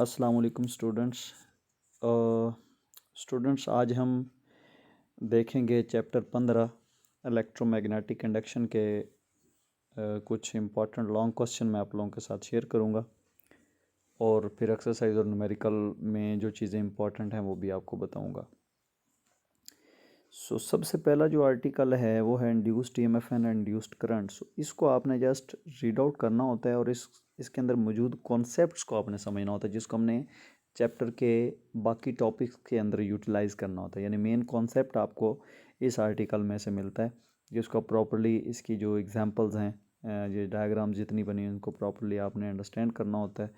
अस्सलाम वालेकुम स्टूडेंट्स आज हम देखेंगे चैप्टर 15 इलेक्ट्रोमैग्नेटिक इंडक्शन के कुछ इम्पोर्टेंट लॉन्ग क्वेश्चन मैं आप लोगों के साथ शेयर करूंगा और फिर एक्सरसाइज और न्यूमेरिकल में जो चीज़ें इंपॉर्टेंट हैं वो भी आपको बताऊंगा। सबसे पहला जो आर्टिकल है वो है induced EMF and induced current. इसको आपने जस्ट रीड आउट करना होता है और इसके अंदर मौजूद कॉन्सेप्ट्स को आपने समझना होता है, जिसको हमने चैप्टर के बाकी टॉपिक्स के अंदर यूटिलाइज करना होता है। यानी मेन कॉन्सेप्ट आपको इस आर्टिकल में से मिलता है, जिसको प्रॉपर्ली इसकी जो एग्जांपल्स हैं, ये डायग्राम जितनी बनी हैं उनको प्रॉपर्ली आपने अंडरस्टैंड करना होता है।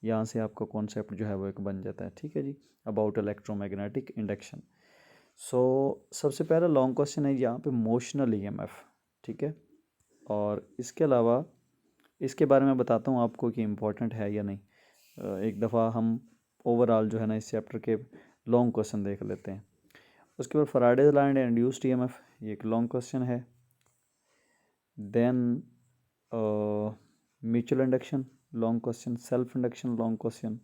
यहाँ से आपका कॉन्सेप्ट जो है वो एक बन जाता है। ठीक है जी, अबाउट इलेक्ट्रोमैग्नेटिक इंडक्शन। सबसे पहला लॉन्ग क्वेश्चन है यहाँ पे मोशनल ईएमएफ। ठीक है, और इसके अलावा इसके बारे में बताता हूँ आपको कि इम्पोर्टेंट है या नहीं। एक दफ़ा हम ओवरऑल जो है ना इस चैप्टर के लॉन्ग क्वेश्चन देख लेते हैं। उसके बाद Faraday's law and induced EMF, ये एक लॉन्ग क्वेश्चन है। Then mutual induction long question, self induction long question.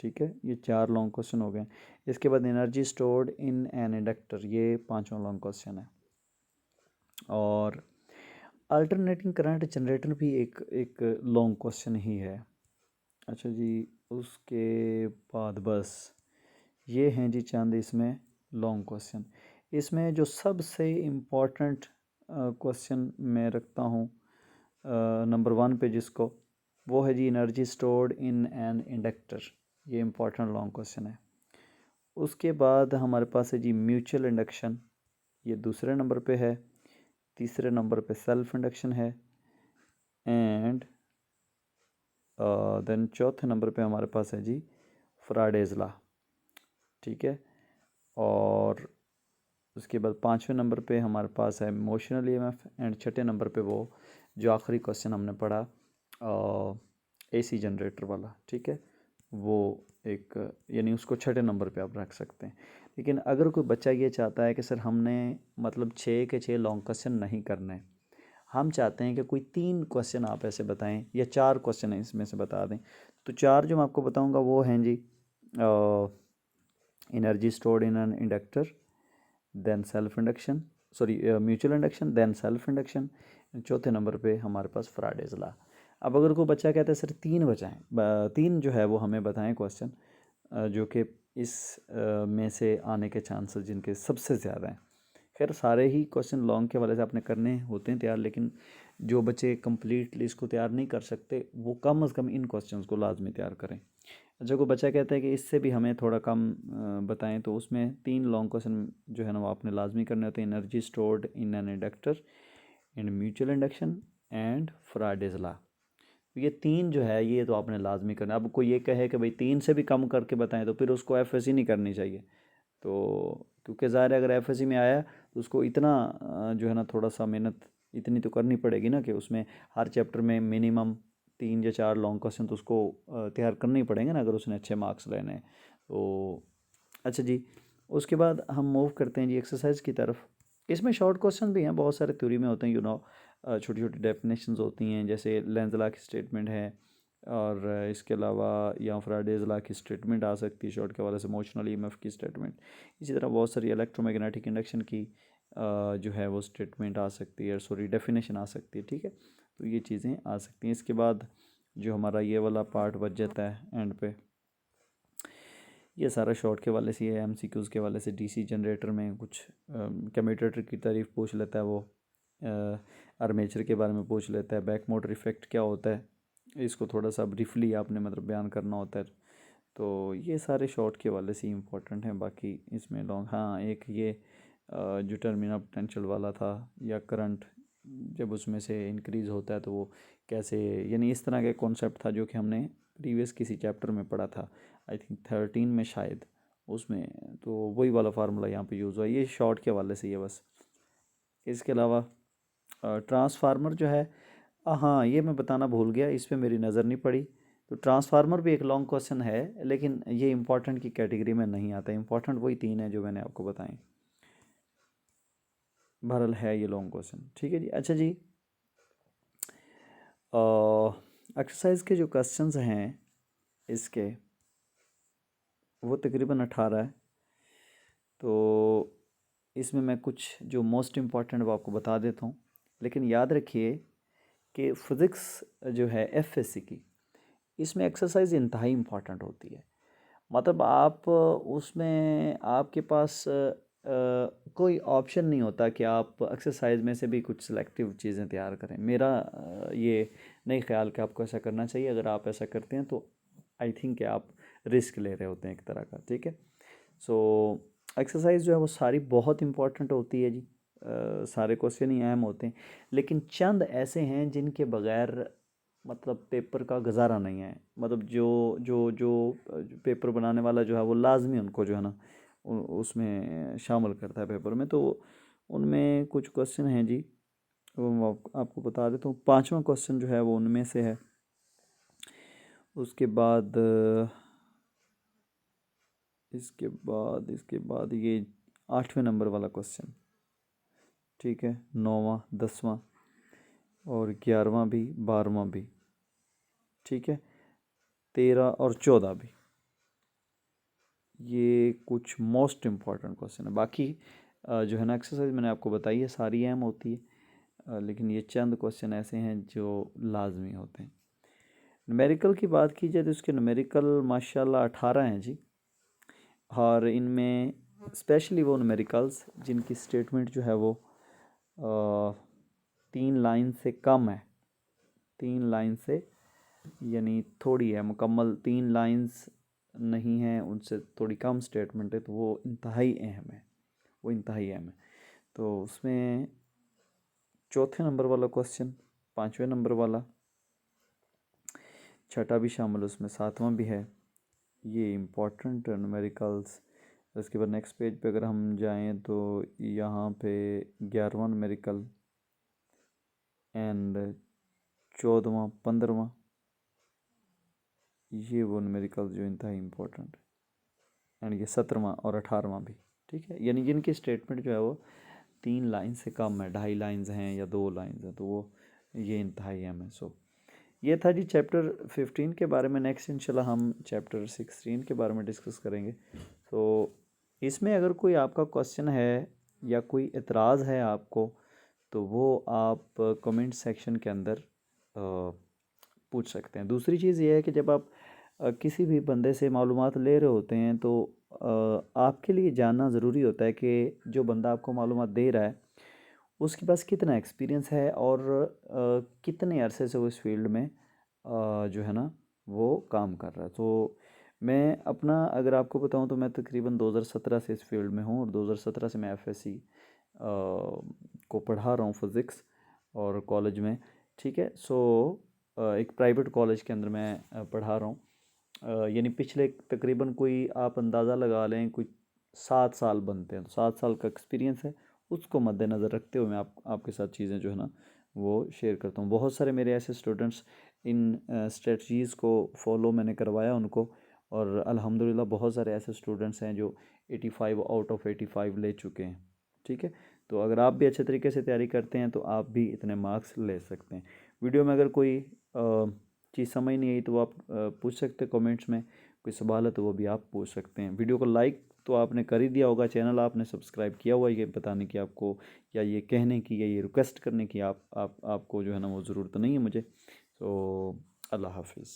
ठीक है, ये 4 लॉन्ग क्वेश्चन हो गए। इसके बाद energy stored in an inductor, ये 5वां लॉन्ग क्वेश्चन है। और अल्टरनेटिंग करंट जनरेटर भी एक लॉन्ग क्वेश्चन ही है। अच्छा जी, उसके बाद बस ये हैं जी चंद इसमें लॉन्ग क्वेश्चन। इसमें जो सबसे इम्पोर्टेंट क्वेश्चन मैं रखता हूँ नंबर 1 पे, जिसको वो है जी energy stored in an inductor. ये इम्पोर्टेंट लॉन्ग क्वेश्चन है। उसके बाद हमारे पास है जी म्यूचुअल इंडक्शन, ये दूसरे नंबर पे है। तीसरे नंबर पे सेल्फ इंडक्शन है। एंड देन चौथे नंबर पे हमारे पास है जी फैराडेज लॉ। ठीक है, और उसके बाद 5वें नंबर पे हमारे पास है मोशनल ईएमएफ। एंड छठे नंबर पे वो जो आखिरी क्वेश्चन हमने पढ़ा एसी जनरेटर वाला। ठीक है, वो एक, यानी उसको छठे नंबर पे आप रख सकते हैं। लेकिन अगर कोई बच्चा ये चाहता है कि सर हमने मतलब 6 के 6 लॉन्ग क्वेश्चन नहीं करने, हम चाहते हैं कि कोई 3 क्वेश्चन आप ऐसे बताएं या 4 क्वेश्चन इसमें से बता दें, तो 4 जो मैं आपको बताऊंगा वो हैं जी energy stored in an inductor, then self induction, sorry mutual induction, then self induction. चौथे नंबर पे हमारे पास फैराडेज लॉ। अब अगर कोई बच्चा कहता है सर 3 बचाएं, 3 जो है वो हमें बताएं क्वेश्चन जो कि इस में से आने के चांसेस जिनके सबसे ज़्यादा हैं। खैर सारे ही क्वेश्चन लॉन्ग के वाले से आपने करने होते हैं तैयार, लेकिन जो बच्चे कम्प्लीटली इसको तैयार नहीं कर सकते वो कम से कम इन क्वेश्चंस को लाजमी तैयार करें। अच्छा, कोई बच्चा कहता है कि इससे भी हमें थोड़ा कम बताएं, तो उसमें 3 लॉन्ग क्वेश्चन जो है ना वो आपने लाजमी करने होते हैं। Energy stored in an inductor, in mutual induction and Faraday's law. तो ये 3 जो है ये तो आपने लाजमी करना। अब कोई ये कहे कि भाई 3 से भी कम करके बताएं, तो फिर उसको एफएससी नहीं करनी चाहिए। तो क्योंकि ज़ाहिर है अगर एफएससी में आया तो उसको इतना जो है ना थोड़ा सा मेहनत इतनी तो करनी पड़ेगी ना कि उसमें हर चैप्टर में मिनिमम 3 या 4 लॉन्ग क्वेश्चन तो उसको तैयार करने ही पड़ेंगे ना, अगर उसने अच्छे मार्क्स लेने हैं तो। अच्छा जी, उसके बाद हम मूव करते हैं जी एक्सरसाइज की तरफ। इसमें शॉर्ट क्वेश्चन भी हैं, बहुत सारे थ्योरी में होते हैं, छोटी छोटी डेफिनेशंस होती हैं, जैसे लेंज लॉ की स्टेटमेंट है। और इसके अलावा यहाँ फैराडेज लॉ की स्टेटमेंट आ सकती है शॉर्ट के हवाले से, मोशनल ईएमएफ की स्टेटमेंट। इसी तरह बहुत सारी इलेक्ट्रोमैग्नेटिक इंडक्शन की जो है वो स्टेटमेंट आ सकती है, सॉरी डेफिनेशन आ सकती है। ठीक है, तो ये चीज़ें आ सकती हैं। इसके बाद जो हमारा ये वाला पार्ट बच जाता है एंड पे, ये सारा शॉर्ट के वाले से, एमसीक्यूज़ के वाले से। डीसी जनरेटर में कुछ कम्यूटेटर की तारीफ पूछ लेता है वो, आर्मेचर के बारे में पूछ लेता है, बैक मोटर इफेक्ट क्या होता है इसको थोड़ा सा ब्रीफली आपने मतलब बयान करना होता है। तो ये सारे शॉर्ट के वाले से इम्पोर्टेंट हैं। बाकी इसमें लॉन्ग, हाँ एक ये जो टर्मिनल पोटेंशियल वाला था, या करंट जब उसमें से इंक्रीज़ होता है तो वो कैसे, यानी इस तरह का कॉन्सेप्ट था जो कि हमने प्रीवियस किसी चैप्टर में पढ़ा था, आई थिंक 13 में शायद, उसमें तो वही वाला फार्मूला यहाँ पे यूज़ हुआ। ये शॉर्ट के वाले से ये बस। इसके अलावा ट्रांसफार्मर जो है, हाँ ये मैं बताना भूल गया, इस पर मेरी नज़र नहीं पड़ी। तो ट्रांसफार्मर भी एक लॉन्ग क्वेश्चन है, लेकिन ये इंपॉर्टेंट की कैटेगरी में नहीं आता। इंपॉर्टेंट वही 3 है जो मैंने आपको बताएं। बहरहाल है ये लॉन्ग क्वेश्चन। ठीक है जी। अच्छा जी, एक्सरसाइज के जो क्वेश्चंस हैं इसके, वो तकरीबन 18 है। तो इसमें मैं कुछ जो मोस्ट इम्पॉर्टेंट वो आपको बता देता हूँ, लेकिन याद रखिए कि फ़िज़िक्स जो है एफएससी की, इसमें एक्सरसाइज इंतहाई इम्पॉर्टेंट होती है। मतलब आप उसमें आपके पास कोई ऑप्शन नहीं होता कि आप एक्सरसाइज में से भी कुछ सिलेक्टिव चीज़ें तैयार करें। मेरा ये नहीं ख्याल कि आपको ऐसा करना चाहिए। अगर आप ऐसा करते हैं तो आई थिंक कि आप रिस्क ले रहे होते हैं एक तरह का, ठीक है। सो एक्सरसाइज जो है वो सारी बहुत इंपॉर्टेंट होती है जी। सारे क्वेश्चन ही अहम होते हैं, लेकिन चंद ऐसे हैं जिनके बगैर मतलब पेपर का गुजारा नहीं है। मतलब जो जो जो पेपर बनाने वाला जो है वो लाजमी उनको जो है ना उसमें शामिल करता है पेपर में। तो उनमें कुछ क्वेश्चन हैं जी, वो मैं आपको बता देता हूँ। पांचवा क्वेश्चन जो है वो उनमें से है। उसके बाद इसके बाद ये 8वें नंबर वाला क्वेश्चन, ठीक है। 9वां, 10वां और 11वां भी, 12वां भी, ठीक है। 13 और 14 भी, ये कुछ मोस्ट इम्पॉर्टेंट क्वेश्चन है। बाकी जो है ना एक्सरसाइज मैंने आपको बताई है सारी अहम होती है, लेकिन ये चंद क्वेश्चन ऐसे हैं जो लाजमी होते हैं। न्यूमेरिकल की बात की जाए तो इसके न्यूमेरिकल माशाल्लाह 18 हैं जी। और इनमें स्पेशली वो न्यूमेरिकल्स जिनकी स्टेटमेंट जो है वो 3 लाइन से कम है। 3 लाइन से यानी थोड़ी है, मुकम्मल 3 लाइंस नहीं है, उनसे थोड़ी कम स्टेटमेंट है, तो वो इंतहाई अहम है। वो इंतहाई अहम है। तो उसमें चौथे नंबर वाला क्वेश्चन, 5वें नंबर वाला, छठा भी शामिल उसमें, 7वां भी है, ये इम्पोर्टेंट न्यूमेरिकल्स। उसके बाद नेक्स्ट पेज पे अगर हम जाएं तो यहाँ पे 11वां न्यूमेरिकल एंड 14वां, 15वां, ये वो न्यूमेरिकल्स जो इंतहाई इम्पोर्टेंट है। एंड ये 17वां और 18वां भी, ठीक है। यानी जिनकी स्टेटमेंट जो है वो 3 लाइन से कम है, 2.5 लाइन्स हैं या 2 लाइन्स हैं, तो वो ये इंतहाई अहम है। सो ये था जी चैप्टर 15 के बारे में। नेक्स्ट इंशाल्लाह हम चैप्टर 16 के बारे में डिस्कस करेंगे। तो इसमें अगर कोई आपका क्वेश्चन है या कोई एतराज़ है आपको, तो वो आप कमेंट सेक्शन के अंदर पूछ सकते हैं। दूसरी चीज़ ये है कि जब आप किसी भी बंदे से मालूमात ले रहे होते हैं तो आपके लिए जानना ज़रूरी होता है कि जो बंदा आपको मालूमात दे रहा है उसके पास कितना एक्सपीरियंस है और कितने अरसे से वो इस फील्ड में जो है ना वो काम कर रहा है। तो मैं अपना अगर आपको बताऊं तो मैं तकरीबन 2017 से इस फील्ड में हूं, और 2017 से मैं एफएससी को पढ़ा रहा हूं फ़िज़िक्स और कॉलेज में, ठीक है। सो एक प्राइवेट कॉलेज के अंदर मैं पढ़ा रहा हूँ। यानी पिछले तकरीबन कोई आप अंदाज़ा लगा लें कोई 7 साल बनते हैं, तो 7 साल का एक्सपीरियंस है। उसको मद्देनज़र रखते हुए मैं आपके साथ चीज़ें जो है ना वो शेयर करता हूँ। बहुत सारे मेरे ऐसे स्टूडेंट्स इन स्ट्रेटजीज़ को फॉलो मैंने करवाया उनको, और अल्हम्दुलिल्लाह बहुत सारे ऐसे स्टूडेंट्स हैं जो 85 आउट ऑफ 85 ले चुके हैं, ठीक है। तो अगर आप भी अच्छे तरीके से तैयारी करते हैं तो आप भी इतने मार्क्स ले सकते हैं। वीडियो में अगर कोई चीज़ समझ नहीं आई तो आप पूछ सकते हैं कमेंट्स में। कोई सवाल है तो वो भी आप पूछ सकते हैं। वीडियो को लाइक तो आपने कर ही दिया होगा, चैनल आपने सब्सक्राइब किया हुआ, ये बताने की आपको या ये कहने की या ये रिक्वेस्ट करने की आपको जो है ना वो ज़रूरत नहीं है मुझे। तो अल्लाह हाफिज़।